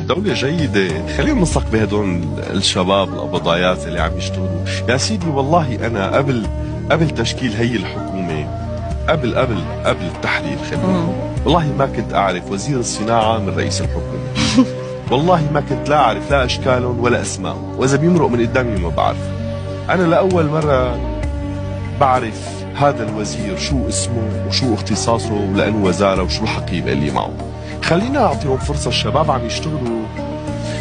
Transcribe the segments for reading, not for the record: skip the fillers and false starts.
دولة جيدة، خلينا نثق بهدول الشباب القبضايات اللي عم يشتغلوا. يا سيدي والله أنا قبل تشكيل هي الحكومة، قبل التحليل خلينا، والله ما كنت أعرف وزير الصناعة من رئيس الحكومة. والله ما كنت لا أعرف لا أشكالهم ولا أسمائهم، وإذا بيمرق من قدامي ما بعرف. أنا لأول مرة بعرف هذا الوزير شو اسمه وشو اختصاصه ولأنه وزارة وشو الحقيبة اللي معه. خلينا نعطيهم فرصة، الشباب عم يشتغلوا.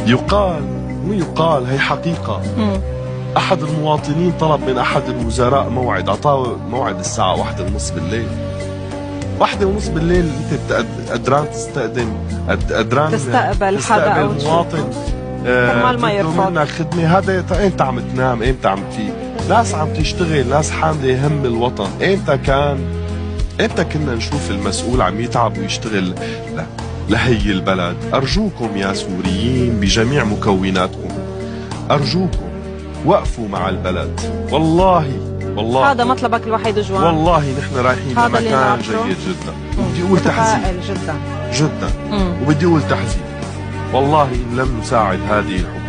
يقال هي حقيقة. أحد المواطنين طلب من أحد الوزراء موعد، أعطاه موعد الساعة 1:30 بالليل. 1:30 بالليل أنت قدران تستقبل حدا أو مواطن كرمال ما يرفض منك خدمة. هذا أنت عم تنام، أنت عم ناس عم تشتغل، ناس حاملة هم الوطن. أنت كنا نشوف المسؤول عم يتعب ويشتغل لهي البلد. أرجوكم يا سوريين بجميع مكوناتكم، أرجوكم وقفوا مع البلد. والله هذا مطلبك الوحيد جوان. والله نحن رايحين لمكان جيد جدا. وبدي اقول تحذير جدا وبدي اقول تحذير. والله ان لم نساعد هذه الحكومة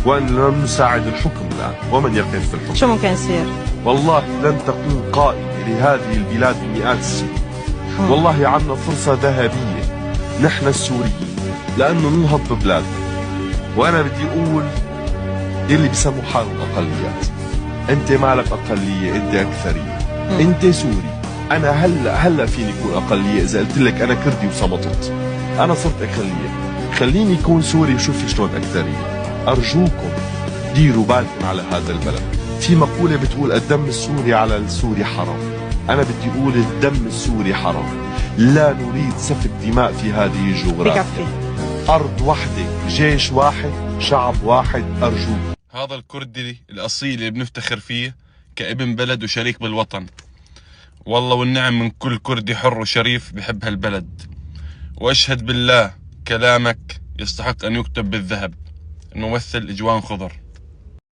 وان لم نساعد الحكم الان ومن يقف في الحكم، شو ممكن يصير؟ والله لن تكون قائمة لهذه البلاد بمئات السنين. والله عنا فرصة ذهبية نحن السوريين لانه ننهض ببلادنا. وانا بدي اقول اللي بيسموا حالهم اقليات، انت مالك اقليه، انت اكثريه، انت سوري. انا هلا فيني اكون اقليه اذا قلت لك انا كردي وصمتت، انا صرت اقليه. خليني اكون سوري وشوفي شلون اكثريه. ارجوكم ديروا بالكم على هذا البلد. في مقوله بتقول الدم السوري على السوري حرام. انا بدي اقول الدم السوري حرام. لا نريد سفك دماء في هذه الجغرافيا. ارض واحده، جيش واحد، شعب واحد. ارجوك. هذا الكردي الأصيل اللي بنفتخر فيه كابن بلد وشريك بالوطن. والله والنعم من كل كردي حر وشريف بحب هالبلد. وأشهد بالله كلامك يستحق أن يكتب بالذهب. الممثل جوان خضر.